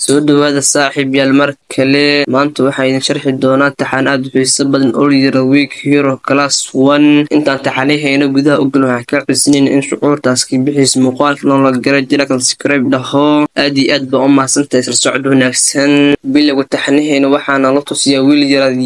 soo dhawaada saaxiibayaal mar kale maanta waxaan idin sharxi doonaa taxane aad u xiiso badan oo layidhaahdo Week Hero Class 1 intaan taxanehayna gudaha u gal waxaan ka codsanayna in shucuurtaas ka bixiso muuqaalka la garay jira kan subscribe dhaho aad iyo aad baa u mahadsantahay soo socod wanaagsan bilowga taxanehayna waxaana la tusiyaa wiil yaraad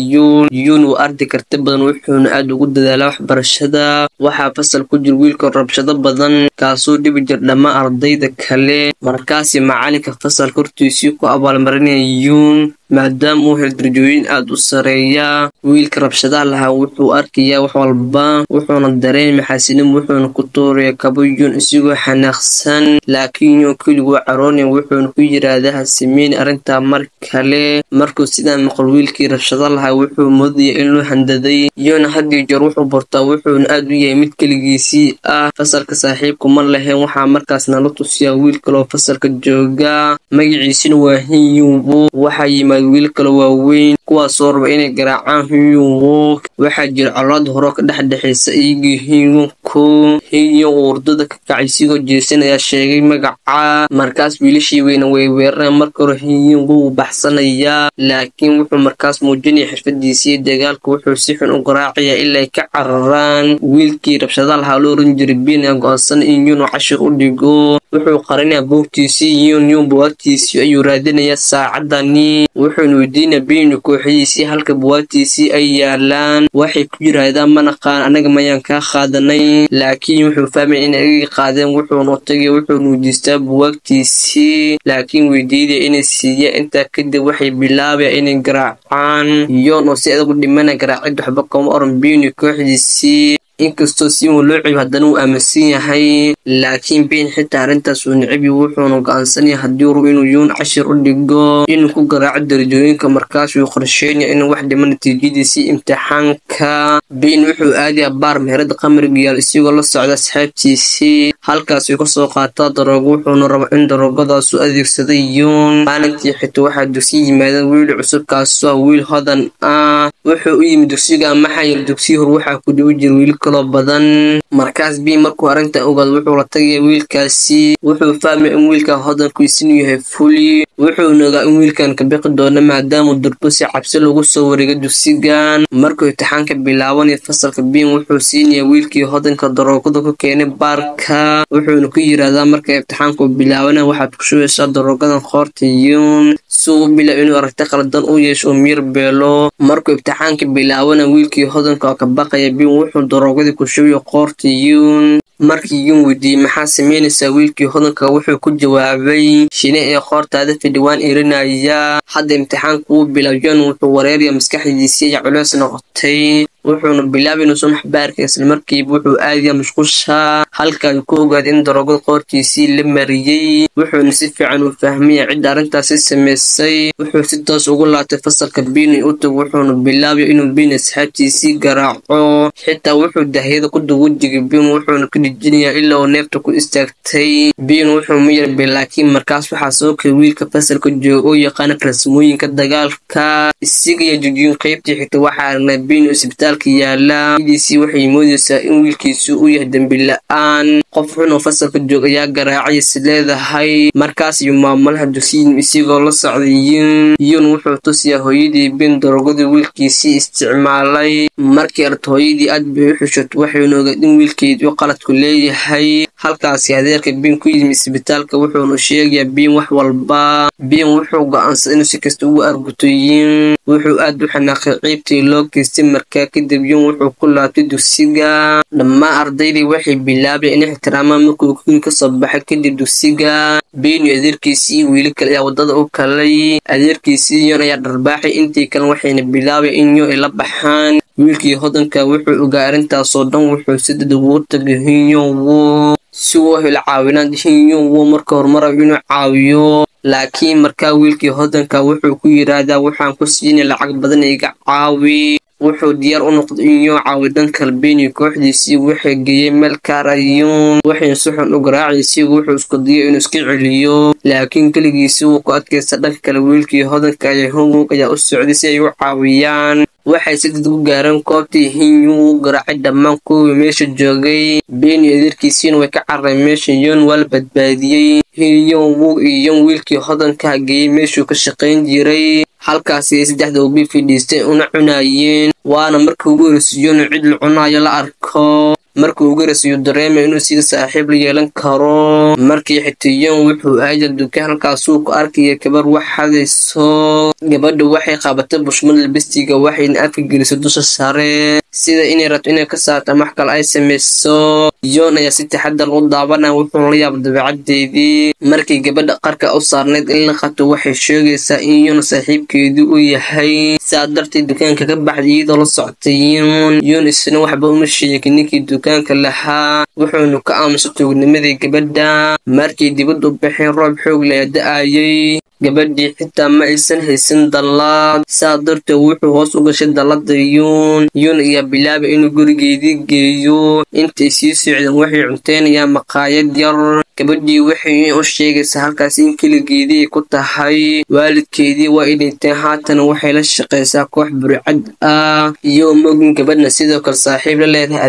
Yun uu arday karti badan wuxuuna aad ugu dadaalaa waxbarashada waxaa fasal ku jira wiilka rabshado badan kaasoo dhibi jir dhammaan ardayda kale markaasi macalinka fasalka hortiisa ku abaalmarinaya Yun maadaama uu hel darajooyin aad u sareeya wiilka rabshadaha lahaa wuxuu arkayaa wax walba wuxuuna dareemay xasilin wuxuuna ku tuuraya kabo Yun isigoo xanaaqsan laakiin Yun kaligu caroonaya wuxuuna ku yiraahdaa ha sameyn arrinta mar kale markuu sidaa maqal wiilkii rabshadaha lahaa wuxuu moodaya in loo handaday Yun haddii jeer wuxuu bartaa wuxuuna aad u yahay mid kaligiisii ah fasalka saaxiibku ma lahayn waxaa markaasna la tusiyaa wiil kaloo fasalka jooga magaciisina waa Hyunwoo waxaa yimaad wiil kale waaweyn kuwaasoo raba inay garaacaan Hyunwoo waxaa jira colaad hore ka dhexdhexaysa iyagii Hyunwoo urdada ka kacay sigoo jeesanaya sheegay magaca markaas wiilashii weyna way weerareen marka hore Hyunwoo baxsanaya laakiin wuxuu markaas muujinaya xirfadiisii dagaalka wuxuu si xun u garaacayaa ilaa ay ka cararaan wiilkii rabshadaha lahaa loo oran jiray Bin go'aansan in Yun cashir u dhigo wuxuu qarinayaa buugtiisii Yun buugtiisii ayuu raadinayaa saacadani wuxuuna weydiinayaa Bin kooxdiisii halka buugtiisii ay yaalaan waxay ku yiraahdaan ma naqaan anaga mayaan ka qaadanay laakiin wuxuu fahmay in ay qaadeen wuxuuna u tagay wuxuuna weydiistaa buugtiisii laakiin weydiiday inay siiyaan inta kadib waxay bilaabayaan inay garaacaan Yun oo si adag u dhimanaya garaacid waxba kama oran Bin kooxdiisii inkastoo si uu loo ciyo haddana uu aaminsan yahay laakiin Bin xitaa arrintaas uu nicbi wuxuuna go'aansanaya haddii uu inuu Yun cashir u dhigo inuu ku garaaco darajooyinka markaas uu qorsheynaya inuu wax dhimo natiijadiisii imtixaanka Bin wuxuu aadayaa baar meherada qamriga yaal isigoo la socda asxaabtiisii halkaas uu ka soo qaataa daroogo wuxuuna rabaa in daroogadaas u adeegsaday Yun maalintii xitaa waxaa dugsi yimaadeen wiil cusub kaasoo wiil hodan ah wuxuu u yimid dugsiga maxaa yeelay dugsiga hore waxaa ku dhibi jiray wiil kaloo badan markaas Bin markuu arrinta ogaado wuxuu la tagay wiilkaasi wuxuu fahmay in wiilka hodankiisu yahay Fuli wuxuuna ogaa in wiilkan ka bixi doono maadaama durbo si cabsi lagu soo wareegay dugsigan markuu imtixaanka bilaabanay fasalka Bin wuxuu siinayaa wiilkii hodanka daroogada ku keenay baarka wuxuuna ku yiraahdaa marka imtixaanku bilaabana waxaad ku shubeysaa daroogadan qoorta Yun suu bilaa inuu aragti qaldan u yeesho mir beelo markuu imtixaanka bilaabana wiilkii hodanka ka baqaya Bin wuxuu daroogadii ku shubay qoorta Yun markii Yun weydiiyay maxaa sameynaysaa wiilkii hodanka wuxuu ku jawaabay shine ee qoortaada fidhawaan irinaya hadda imtixaanku uu bilaabay Yun wuxuu wareeraya maskaxdiisii ay culays noqotay wuxuuna bilaabay inuu soo maxbaarka isla markiiba wuxuu aadayaa musqusha halkaas ku ogaaday in daroogada qoortiisii la mariyay wuxuuna si fiican u fahmay cidda arrintaasi sameysay wuxuu si toos ugu laabtay fasalka Bin u tago wuxuuna bilaabay inuu Bin asxaabtiisii garaaco xitaa wuxuu dahyada ku dugu jigay Bin wuxuuna ku dhijinayaa ilaa uu neefta ku istaagtay Bin wuxuu miyir laakiin markaas waxaa soo kay wiilka fasalka jooga oo yaqaan farsamooyinka dagaalka isaga iyo jujin qaybtii xitaa waxaa aragnaa Bin isbitaalka yaala idisi waxay moodaysaa in wiilkiisu uu yahay dambi la'aan qof xun oo fasalka jooga ayaa garaacay sileedahay markaas iyo maamulaha dugsiga isigoo la socday Yun wuxuu tusiyaa hooyadii Bin daroogadii wiilkiisii isticmaalay markii hooyadii aad bay u xushatay waxayna ogaatay in wiilkeedu qalad ku leeyahay halkaas adeerka Bin ku yimid isbitaalka wuxuuna sheegayaa Bin wax walba Bin wuxuu go'aansaday inuu si kasta ugu arguto Yun wuxuu aad u xanaaqay qaybtii loo geystay markaa kadib Yun wuxuu ku laabtay dugsiga dhammaan ardaydii waxay bilaabeen inay ixtiraamaan markuu ka soo baxay kadib dugsiga Bin iyo adeerkiisii wiil kale ayaa wadada u kalay adeerkiisii Yun ayaa dharbaaxay intii kale waxayna bilaabeen in Yun ay la baxaan wiilkii hodanka wuxuu ogaa arrintaasoo dhan wuxuu si degdeg ugu tagay Hyunwoo si uu helo caawinaad Hyunwoo marka hore marayo inuu caawiyo laakiin markaa wiilkii hodanka wuxuu ku yiraahdaa waxaan ku siinay lacag badan iga caawi wuxuu diyaar u noqday inuu caawiyo dhanka Beni kooxdiisii waxay geeyeen meel kaarayuun waxay si xun u garaacayay wuxuu isku dayay inuu iska celiyo laakiin kaligiisii wuu ku adkaystay dhanka kale wiilkii hodanka ayaa Hongwon ayaa u socday si ay u caawiyaan waxay si degdeg u gaareen koobtii Hyun garaacay dhammaan kuwii meesha joogay Beni adeerkiisiina way ka carareen meesha Hyun waa la badbaadiyay Hyun iyo wiilkii hodanka geeyay meeshuu ka shaqayn jiray halkaasi ay saddexda ubi fadhiistay una cunayeen waana markii ugu horeysay Hyun cid la cunayo la arko markii ugu horeysay dareemay inuu sida saaxiib la yeelan karo markii xigtayeen wuxuu aaday dukaan halkaas uu ku arkay gabar wax hadayso gabadhu waxay qabatay bushmad labistiga waxayna afka gelisay dusha sare sida inay rabto inay ka saarto wax kale ay sameyso Hyun ayaa si taxaddar u daawanaya wuxuu la yaab dabeecadeedii markii gabadha qarka u saarneed in la qabto waxay sheegaysaa in Hyun saaxiibkeedu uu yahay saadartii dukaanka ka baxday iyadoo la socotay Hyun isna waxba uma sheegin ninkii dukaanka lahaa wuxuuna ka aamusay tuugnimadii gabadha markii dibadda u baxeen roob xoog leh da'ayay gabadhii xitaa ma aysan haysan dallad saadartii wuxuu hoos u gashay dallada Hyun ayaa bilaabay inuu gurigeedii geeyo intay sii socdeen waxay cunteynayaan maqaayad yar gabadhii waxay u sheegaysaa halkaas in keligeedii ku tahay waalidkeedii waa ay dhinteen haatan waxay la shaqaysaa koox burcad ah iyo mogin gabadhna sidoo kale saaxiib la leedahay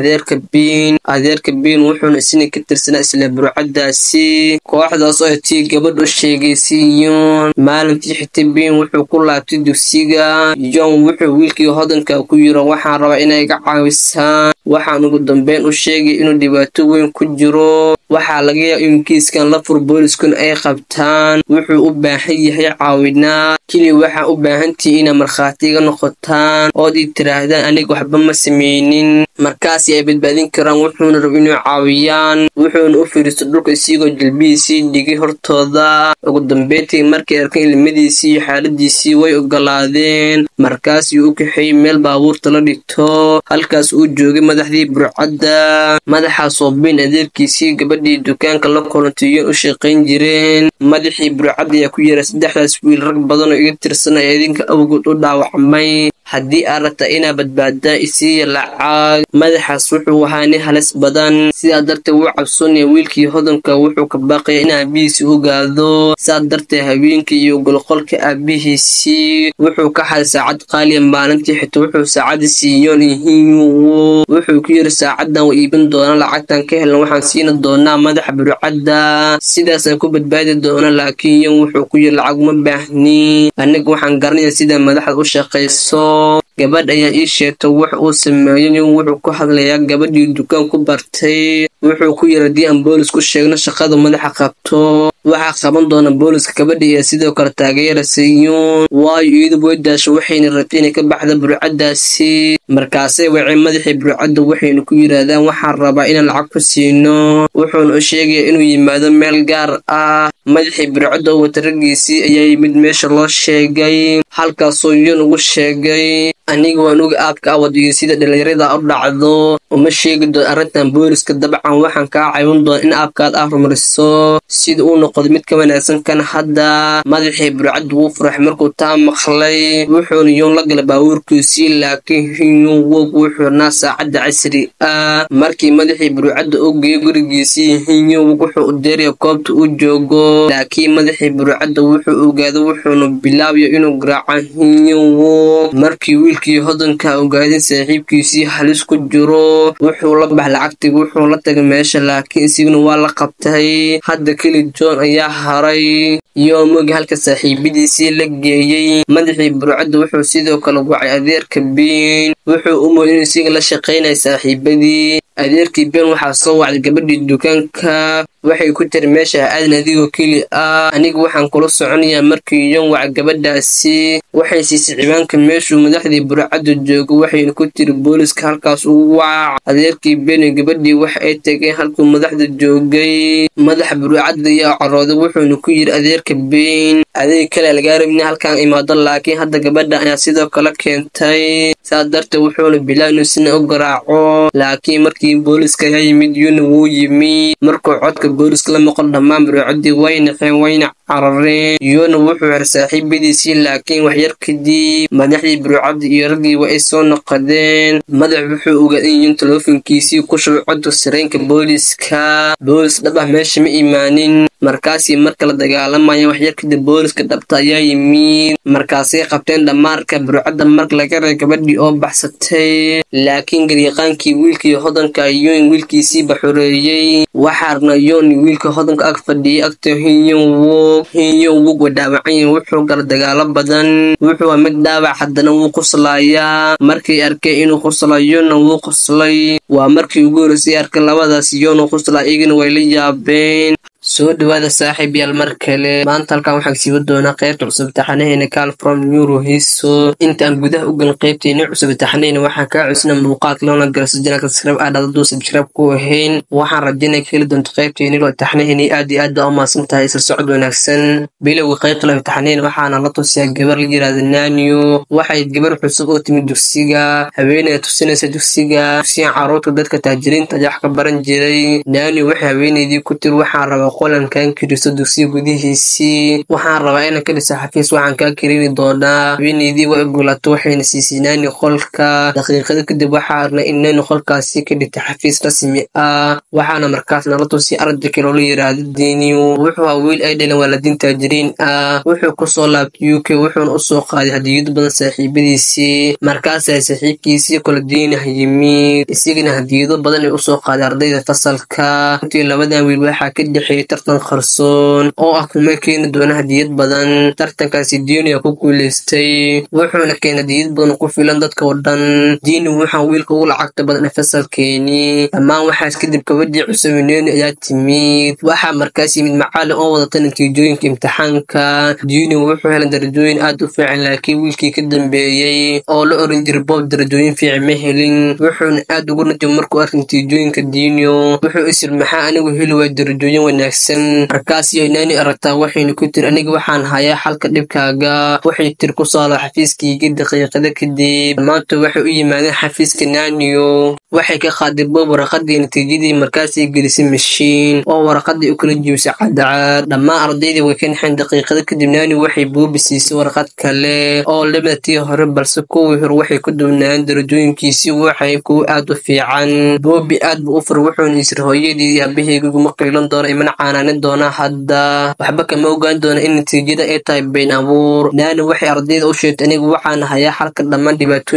adeerka Beni wuxuuna isna ka tirsanaa isla burcadaasi kooxdaas oo tii gabadh u sheegaysay Hyun maalintii xigtay Beni wuxuu ku laabtay dugsiga Hyun wuxuu wiilkii hodanka ku yiri waxaan rabaa inay iga caawisaan waxaan ugu dambeyn u sheegay inuu dhibaato weyn ku jiro waxaa laga yaabaa in kiiskan la fur booliskuna ay qabtaan wuxuu u baahan yahay caawinaad kaliya waxaa u baahantihiin inaad markhaatiga noqotaan ood ii tiraahdaan aniga waxba ma sameynin markaasi ay badbaadin karaan wuxuuna raba inuu caawiyaan wuxuuna u fiiristay dhulka isigoo jilbihiisii dhigay hortooda ugu dambeyntii markay arkeen ilmadiisii iyo xaaladiisii way ogolaadeen markaasii u kaxeeyey meel baabuurta la dhigto halkaas uu joogay madaxdii burcadda madaxaasoo Beni adeerkiisii gabadhii dukaanka la kulantay Hyun u shaqayn jireen madaxii burcadda ayaa ku yeeray saddexdaas wiil rag badan oo iga tirsan ay idinka awgood u dhaawacmay haddii aad rabtaa inaad badbaadaan isiiya lacag madaxaas wuxuu ahaa nin halis badan sidaa darteed wuu cabsoonaya wiilkii hodanka wuxuu ka baaqaya in aabihiisii ogaado sidaa darteed habeenkii iyo golqolka aabihiisii wuxuu ka xaday saacad qaaliya maalintii xigta wuxuu saacadii siiyoon Hyun wuxuu ku yiri saacadan waa iibin doonaa lacagtan ka helan waxaan siina doonaa madaxa burcadda sidaasaan ku badbaadi doona laakiin Hyun wuxuu ku yiri lacag ma baahni aniga waxaan garanayaa sida madaxda u shaqayso gabadh ayaa ii sheegtay wax uu sameeyay wuxuu ku hadlayaa gabadhii dukaan ku bartay wuxuu ku yiri haddii aan boolis ku sheegno shaqada madaxa qabto waxaa qaban doona booliska gabadhii ee sidoo kale taageerayay Hyun waayo iyadu way daashay waxayna rabtay inay ka baxdo burcaddaasi markaasay wacay madaxii burcadda waxayna ku yiraahdaan waxaan rabaa inaan lacag ku siino wuxuuna u sheegay inuu yimaado meel gaar ah madaxii burcadda oo wata raggiisii ayaa yimid meesha loo sheegay halkaasoo Hyun ugu sheegay aniga waan uga aabka awadiyo sida dhalinyarada u dhacdo uma sheegi doon arrintan booliska dabcan waxaan kaa caawin doona in aabkaad horumariso sida uu noqdo mid ka wanaagsan kan hadda madaxii burcadda wuu faraxay markuu taa maqlay wuxuuna Hyun la galay baabuurkiisii laakiin Hyun wuxuu naa saacadda casri ah markii madaxii burcadda u geeyay gurigiisii Hyun wuxuu u deeray koobta uu joogo laakiin madaxii burcadda wuxuu ogaaday wuxuuna bilaabay inuu garaaco Hyun markii wiilkii hodanka ogaaday saaxiibkiisii halis ku jiro wuxuu la baxay lacagtii wuxuu la tagay meesha laakiin isiguna waa la qabtay hadda keli Hyun ayaa haray iyo moog halka saaxiibadiisii la geeyay madaxii burcadda wuxuu sidoo kale wacay adeerka Beni wuxuu u mooday inuu isaga la shaqeynay saaxiibadii adeerkii Beni waxaa soo wacday gabadhii dukaanka waxay ku tiri meesha aadan adigoo keli ah aniga waxaan kula soconayaa markii Hyun wacay gabadhaasi waxay siisay ciwaanka meeshuu madaxdii burcadda joogo waxayna ku tiri booliska halkaas ugu wac adeerkii Beni gabadhii wax ay tageen halkuu madaxda joogay madaxa burcadda ayaa carooday wuxuuna ku yiri adeerka Beni adeeg kale laga rabin halkaan imaado laakiin hadda gabadha ayaa sidoo kale keentay saa darteed wuxuuna bilaabay inuu sina u garaaco laakiin markii booliska ayaa yimid Hyun wuu yimi markuu codka booliska la maqlo dhammaan burcaddii way naqeen wayna carareen yoona wuxuu yar saaxiibadiisii laakiin waxyar kadib madaxdii burcadda iyo raggii waa ay soo noqdeen madax wuxuu ogaaday in yoon telefoonkiisii ku shubay codka sireenka booliska boolis dhab ah meesha ma imaanin markaasii marka la dagaalamaya waxyar kadib booliska dhabta ayaa yimid markaasay qabteen dhammaarka burcadda marka laga reey gabadhii oo baxsatay laakiin garyaqaankii wiilkii hodanka yoon wiilkiisiiba xoreeyey waxaarna yoon wiilka hodanka ag fadhiyay agta hinyon wug wa dhaawacanyahin wuxuu gala dagaalo badan wuxuu waa mid dhaawac haddana wuu qoslayaa markay arkay inuu qoslayona wuu qoslay waa markii ugu horreysay arkay labadaas yoonu qoslaa iyagana way la yaabeen soo dhawaada saaxiib yaal mar kale maanta halkan waxaan siiba doonaa qaybta cusub taxanaheena Call from Neuro Hiso intaan gudaha u galin qaybteena cusub taxanaheena waxaan ka cusna muuqaal loona galso janaalka subscribe aad dad subscribe ku ahayn waxaan rajaynayaa kala doonto qaybteena loo taxanaheena aad iyo aad u maasan tahay isla socod wanaagsan bilowga qaybta loo taxanaheena waxaana la tusiyaa gabar la yiraahdo Nanyo waxay gabar cusub oo timid dugsiga haweeney tusinaysa dugsiga carruurta dadka taajiriinta wax ka baran jiray Nanyo waxay haweeneydii ku tir waxaan rabaa qolankan kiriso dugsiga gudihiisii waxaan rabaa inaan ka dhisa xafiis waxaan kaa kirini doonaa haweeneydii waa ogolaato waxayna siisay Nanyo qolka daqiiqada kadib waxaa arnay in Nanyo qolkaasi ka dhigtay xafiis rasmi ah waxaana markaas nala tusiyay arday kale oo la yiraahdo Nanyo wuxuu wiil ay dhaleen waalidiin taajiriin ah wuxuu ku soo laabtay UK wuxuuna u soo qaaday hadiyado badan saaxiibadiisii markaas ay saaxiibkiisii kala diinah yimid isigana hadiyado badan ay u soo qaaday ardayda fasalka intii labadan wiil waxaa ka dhexeeyay tartan qarsoon oo ah kuma keeni doona hadiyad badan tartankaasi Nanyo ku guuleystay wuxuuna keenay hadiyad badan ku filan dadka oo dhan Nanyo waxaa wiilka ugu lacagta badan fasalkeeni dhammaan waxaas kadib gabadhii cusub Nanyo ayaa timid waxaa markaas yimid macallin oo wadata natiijooyinka imtixaanka Nanyo wuxuu helay darajooyin aad u fiican laakiin wiilkii ka dambeeyay oo la oran jiray Bob darajooyin fiican ma helin wuxuuna aad ugu natiijay markuu arkay natiijooyinka Nanyo wuxuu isir maxaa anigu heli waay darajooyin wanaagsan markaas iyo Nanyo aragtaa waxayna ku tir aniga waxaan hayaa xalka dhibkaaga waxay tir ku soo la xafiiskii daqiiqada kadib maanta waxay u yimaadeen xafiiska Nanyo waxay ka qaaday Bob warqadii natiijadii markaas ay gelisay mashiin oo warqadii u kala jibisay cadcad dhammaan ardaydii way ka naxeen daqiiqada kadib Nanyo waxay Bob siisay warqad kale oo lamaatii hore balse kuwii hore waxay ku duwnaan darajooyinkiisii waxay ku aad u fiican Bob aad buu u fur wuxuuna isir hooyadii iyo aabahayga ma qiilan doona imana caanaanin doona hadda waxba kama ogaan doona in natiijada ay tahay been abuur Nanyo waxay ardayda u sheegtay anigu waxaan hayaa xalka dhammaan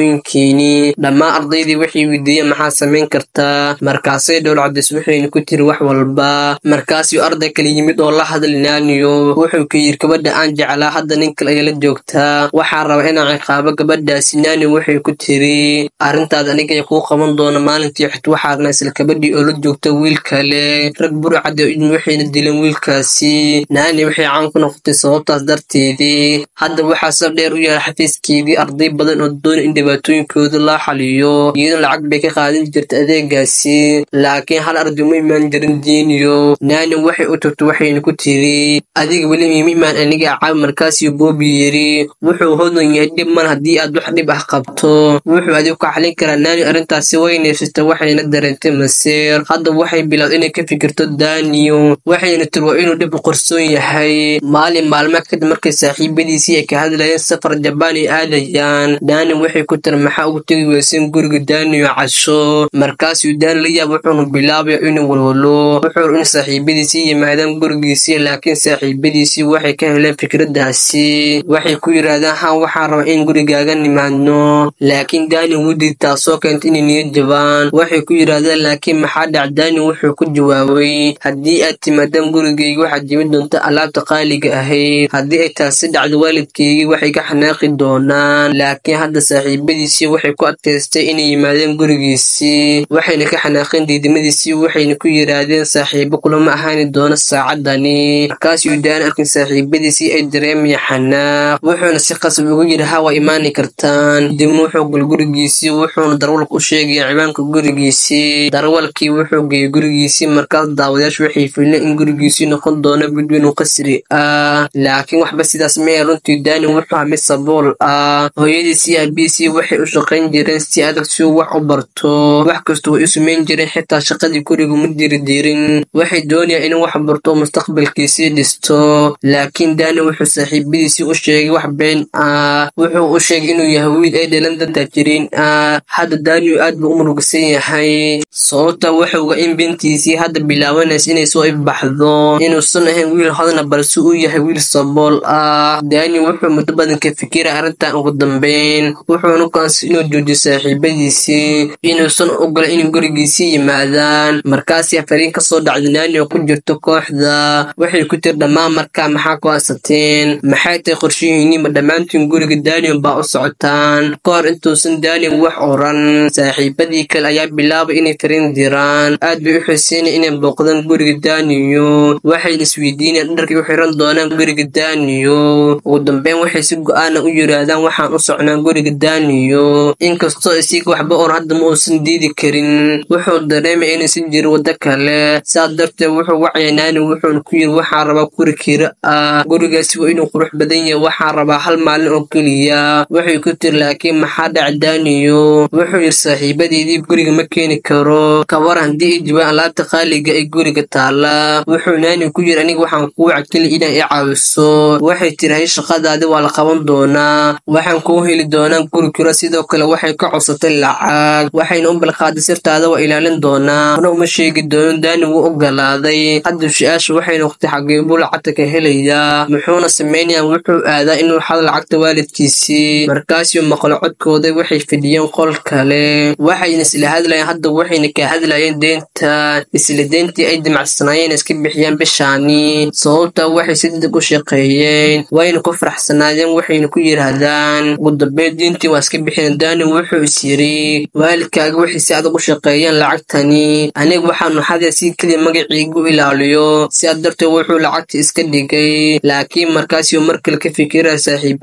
dhibaatooyinkeeni dhammaan ardaydii waxay weydiiyeen maxaa samayn kartaa markaasay dhowl cadays waxayna ku tiri wax walba markaasuu arday kale yimid oo la hadlay Nanyo wuxuu ka yiri gabadha aan jeclaa hadda nin kale ay la joogtaa waxaan rabaa inaan ciqaabo gabadhaasi Nanyo waxay ku tiri arrintaas aniga ay ku qaban doona maalintii xigta waxaana isla gabadhii oo la joogta wiil kale rag burcad waxayna dileen wiilkaasi Nanyo waxay caan ku noqotay sababtaas darteedii hadda waxaa sab dheer u yahay xafiiskeedii arday badan oo doonay in dhibaatooyinkooda la xaliyo iyadoo lacag bay ka qaadan jirtay adeegaasi laakiin hal arday ma imaan jirin Nanyo waxay u tagtay waxayna ku tiri adiga weli ma imaan aniga caab markaasuu Bob yiri wuxuu hodan yahay dhib mal haddii aad wax dhib ah qabto wuxuu adigu ka xalin karaa Nanyo arrintaasi way neefsatay waxayna dareentay masiir hadda waxay bilowday inay ka fikirto Nanyo waxayna tiri waa inuu dhib qorsoon yahay maalmo kadib markay saaxiibadiisii ay ka hadlayeen safar Japan ay aadayaan Nanyo waxay ku tiri maxaa ugu tagi weyseen guriga Nanyo casho markaasuu Nanyo la yaab wuxuuna bilaabay inuu walwalo wuxuu in saaxiibadiisii yimaadaan gurigiisii laakiin saaxiibadiisii waxay ka heleen fikradaasi waxay ku yiraahdaan haa waxaan rabaa in gurigaaga nimaadno laakiin Nanyo wuu diiday taasoo keentay inay niyad jabaan waxay ku yiraahdaan laakiin maxaa dhacay Nanyo wuxuu ku jawaabay haddii aad timaadaan gurigayga waxaad jebin doontaa alaabta qaaliga ahayd haddii ay taasi dhacdo waalidkaygii waxay ka xanaaqi doonaan laakiin hadda saaxiibadiisii waxay ku adkaystay inay yimaadeen gurigiisii waxayna ka xanaaqeen diidamadiisii waxayna ku yiraahdeen saaxiibo kulama ahaani doona saacadani markaasuu Nanyo arkay saaxiibadiisii ay dareemaya xanaaq wuxuuna si qasab ugu yiri haa waa imaani kartaan dibna wuxuu gal gurigiisii wuxuuna darwalka u sheegay ciwaanka gurigiisii darwalkii wuxuu geeyay gurigiisii markaas daawadayaashu waxay fileen in gurigiisii noqon doono mid weyn oo qasri ah, laakiin waxba sidaas ma ahayn. runtii Dani wuxuu ahaa mid sabool ah. hooyadiisii iyo aabihiisii waxay u shaqayn jireen si adag si uu wax u barto, wax kasta way u samayn jireen, xitaa shaqadii guriga ma dirin. waxay doonayaan inuu wax barto oo mustaqbalkiisii dhisto, laakiin Dani wuxuu saaxiibadiisii u sheegay wax been ah. wuxuu u sheegay inuu yahay wiil ay dhalan dad taajiriin ah. hadda Dani aad buu u murugisan yahay, sababta wuxuu ogaa in bintiisii hadda bilaabanaysa inay soo ifbaxdo, inuusan ahayn wiil hodana balse uu yahay wiil sabool ah. Dani wuxuu muddo badan ka fikiray arrintan. ugu dambeyn wuxuuna go'aansaday inuu joojiyo saaxiibadiisii, inuusan ogolan inay gurigiisii yimaadaan. markaasii fariin ka soo dhacday Dani oo ku jirto kooxda. waxay ku tiri dhammaan markaa maxaa go'aansateen, maxay tahay qorshihiinii, ma dhammaantiin guriga Dani baa u socotaan? ka hor intuusan Dani wax oran, saaxiibadii kale ayaa bilaabay inay fariin diraan. aad bay u xiiseynayeen inay booqdaan guriga Daniyo, waxayna isweydiinayaan dharkay u xiran doonaan guriga Daniyo. ugu dambeyn waxay si go'aana u yiraahdaan waxaan u socnaa guriga Daniyo, inkastoo isiga waxba oran hadda ma uusan diidi karin. wuxuu dareemay inaysan jirin waddo kale, sidaas darteed wuxuu wacay Dani wuxuuna ku yiri waxaan rabaa guri kira ah, gurigaasi waa inuu qurux badan yahay, waxaan rabaa hal maalin oo keliya. waxay ku tiri laakiin maxaa dhacay Daniyo? wuxuu yiri saaxiibadeydii guriga ma keeni karo, ka war haddii ay jibaan alaabta qaaliga ee guriga taala. wuxuu Dani ku yiri aniga waxaan kuu wacay inaa i caawiso. waxay tiri hay shaqadaadi waa la qaban doonaa, waxaan kuu heli doonaa guri kiro. sidoo kale waxay ka codsatay lacag, waxayna u balqaaday sirtaada waa ilaalin doonaa, mana uma sheegi doono. Dani wuu ogolaaday. hadda su-aasha waxay noqotay xagee buu lacagta ka helayaa, muxuuna samaynayaa? wuxuu aadaa inuu xado lacagta waalidkiisii. markaasuu maqlo codkooda. waxay fidhiyeen qol kale, waxayna isla hadlayeen. hadda waxayna ka hadlayeen deynta, isla deyntii ay damacsanaayeen iska bixiyaan bishaani. sababta waxay si degdeg u shaqeeyeen, wayna ku faraxsanaayeen. waxayna ku yiraahdaan ugu dambeyn deyntii waa iska bixin. Dani wuxuu is yiri waalidkaaga waxay si adag u shaqeeyeen lacagtani, aniga waxaanu xaday si kaliya magaciigu ilaaliyo. sidaas darteed wuxuu lacagta iska dhigay. laakiin markaasuu markale ka fikiraya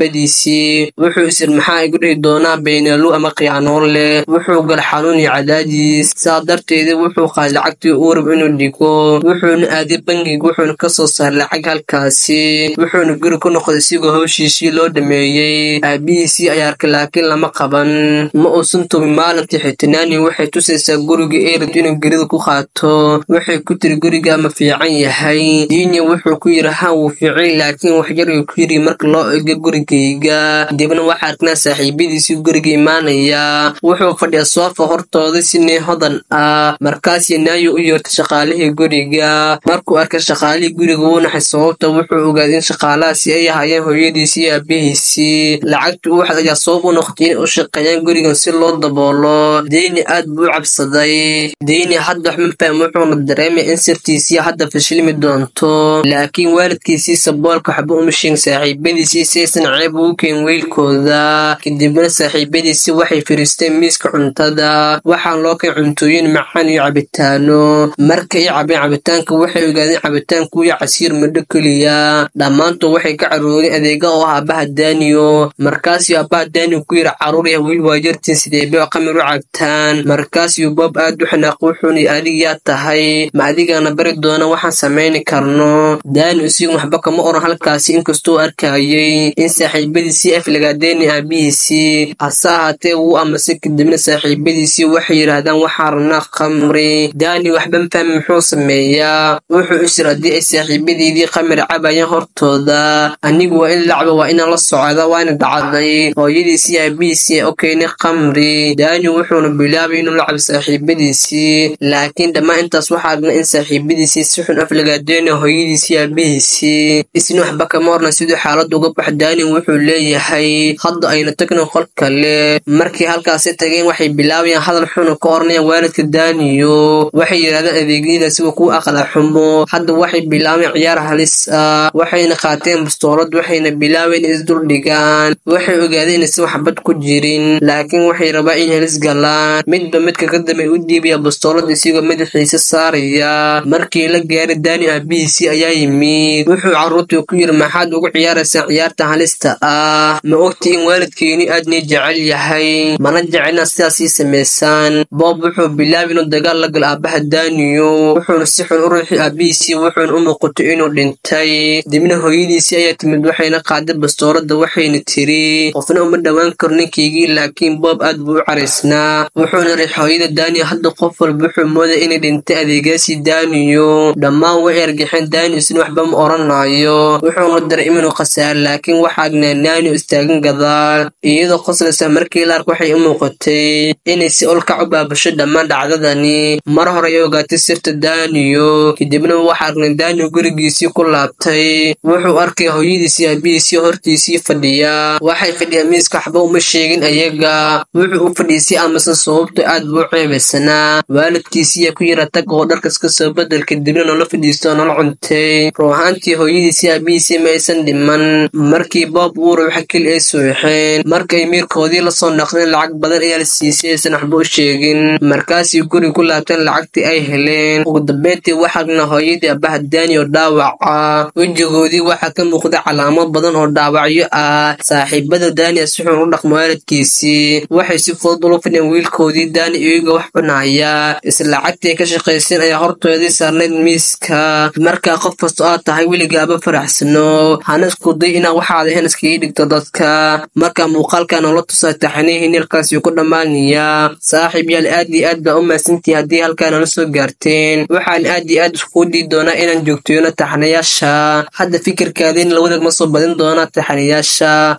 saaxiibadiisii. wuxuu is yiri maxaa igu dhihi doonaa beenalu ama khiyaanoole. wuxuu gal xanuun iyo cadaadis, sidaas darteed wuxuu qaaday lacagtii uu rabo inuu dhigo. wuxuuna aaday bangiga, wuxuuna ka soo saaray lacag halkaasi. wuxuuna guri ku noqday isigoo hawshiisii loo dhameeyey. aabihiisii ayaa arkay laakiin lama qaban, ma uusan tubin. maalintii xigtanaani waxay tusaysaa guriga ay rabto inuu gerida ku qaato. waxay ku tiri guriga ma fiican yahay? Dani wuxuu ku yiri haa wuu fiican, laakiin wax yar ayuu ku yiri marka loo eego gurigayga. dibna waxaa arknaa saaxiibadiisii guriga imaanaya. wuxuu fadhiyaa soofa hortooda si hodan ah. markaasii Dani u yeertay shaqaalihii guriga. markuu arkay shaqaalihii guriga wuu naxay, sababta wuxuu ogaaday in shaqaalahaasi ay ahaayeen hooyadiisii iyo aabihiisii. lacagtii uu waxad ayaa sabab u noqotay inay u shaqeeyaan gurigan si loo daboolo. Dani aad buu u cabsaday. Dani hadda wax ma fahmin, wuxuuna dareemay in sirtiisii hadda fashilmi doonto. laakiin waalidkiisii saboolka waxba uma sheegin saaxiibadiisii si aysan ceeb ugu keenin wiilkooda. kadibna saaxiibadiisii waxay fariisteen miiska cuntada. waxaa loo keenay cuntooyin macaan iyo cabitaano. marka ay cabeen cabitaanka waxay ogaadeen cabitaanku iyo casiir midho keliya. dhammaantood waxay ka caroodeen adeega oo ah aabaha Daniyo. markaasuu aabaha Dani ku yiri caruur iyo wiil waa jartiin sidee bay qamar u cabtaan. markaasuu Bob aad u xanaaq, wuxuuna adiga yaa tahay, ma adigana bari doona waxaan samayni karno. Dani isagu waxba kama oran halkaasi, inkastoo arkayay in saaxiibadiisii aflagaadeynay aabihiisii. hase ahaatee wuu amasay. kadibna saaxiibadiisii waxay yiraahdaan waxaan rabnaa khamri. Dani waxba ma fahmin muxuu sameeyaa. wuxuu is yiri haddii ay saaxiibadeydii khamri cabayaan hortooda, anigu waa in lacaba, waa inaan la socda. waana dhacday. hooyadiisii aabihiisii oo keenay khamri. Dani wuxuuna bilaabay inuu lacabo saaxiibadiisii, laakiin dhammaan intaas waxaa argnaa in saaxiibadiisii si xun aflagaadeynay hooyadiisii aabihiisii. isna waxba kama orna siduu xaalada uga bax. Dani wuxuu leeyahay hadda ayna tagno qol kale. markii halkaasi tageen waxay bilaabayaan hadal xun oo ka ornaya waalidka Daniyo. waxay yiraahdaan adeegyadaasi waa kuwa aqla xumo. hadda waxay bilaabeen ciyaar halis ah. waxayna qaateen bastoolad, waxayna bilaabeen isdul dhigaan. waxay ogaadeen inaysan waxbad ku jirin, laakiin waxay rabaan in halis galaan. midba midka ka dambe u dhiibaya bastoolad isigoo madaxiisa saaraya. markii la gaaray Dani aabihiisii ayaa yimid. wuxuu carruurtii ku yiri maxaad ugu ciyaaraysaa ciyaarta halista ah? ma ogti in waalidkeeni aadnii jecel yahay, mana jecelna sidaas ii samaysaan. Bob wuxuu bilaabay inuu dagaal la galo aabaha Daniyo. wuxuuna si xun u suuxi aabihiisii wuxuuna u muuqatay inuu dhintay. Dibna hooyadiisii ayaa timid waxayna qaaday bastoorada waxayna tiri qofna uma dhawaan karo ninkaygii, laakiin Bob aad buu u caraysnaa. Wuxuuna riix hooyada Daniel hadda qof walba wuxuu mooday inay dhintay adeegaasii Daniel. Dhammaan way argixeen, Daniel isna waxba ma oranayo. Wuxuuna dareemay inuu khasaaro, laakiin waxaa Daniel istaagan gadaal iyadoo qoslaysa. Markii la arko waxay u muuqatay inay si ulkac u baabasho dhammaan dhacdadani. Mar hore ay ogaatay sirta Daniel, kadibna waxaa aragnay Daniel gurigiisii ku laabtay. Wuxuu arkay hooyadiisii aabihiisii hortiisii fadhiya. Waxay fadhiyaan miiska, waxba uma sheegin ayaga. Wuxuu u fadhiisay aamusan sababtoo aad buu u ceebeysanaa. Waalidkiisii ayaa ku yiri tag oo dharkas ka soo bedel, kadibna nolol fadhiisto nolol cuntay. Run ahaantii hooyadiisii aabihiisii ma aysan dhiman. Markii Bob uu waxa kale ay suuxeen, markay miirkoodii la soo noqdeen lacag badan ayaa la siisay aysan waxba u sheegin. Markaasii guriga ku laabteen lacagtii ay heleen. Ugu dambeyntii waxaa aragnay hooyadii aabaha Daniel oo dhaawaca. Wejigoodii waxaa ka muuqda calaamado badan oo dhaawacyo ah. Saaxiibada Daniel si xun u dhaqmo waalidkiisii. Waxay si fudud ula fadhiyeen wiilkoodii Daniel iyagoo wax cunaya. Isla lacagtii ay ka shaqaysteen ayaa hortoodii saarnayd miiska. Markaa qof kasta oo tahay weligaaba faraxsano, hana isku day inaad waxaad ahayn iskaga dhigto dadka. Markaa muuqaalkan oo la tusay taxaniin halkaas ku dhamaanaya. Saaxiib yaal aad iyo aad baa u mahadsantihiin haddii halkaan nala soo gaarteen. Waxaan aad iyo aad isku dii doonaa inaan joogteeyo taxanayaasha. Hadda fikirkaadina la wadaag ma soo badin doonaa taxanayaasha.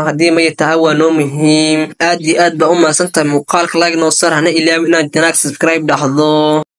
Haddii may tahay waa noo muhiim. Aad iyo aad baa u mahadsantahay. Muuqaalka like noo saar, hana ilaawin inaad channel subscribe dhahdo.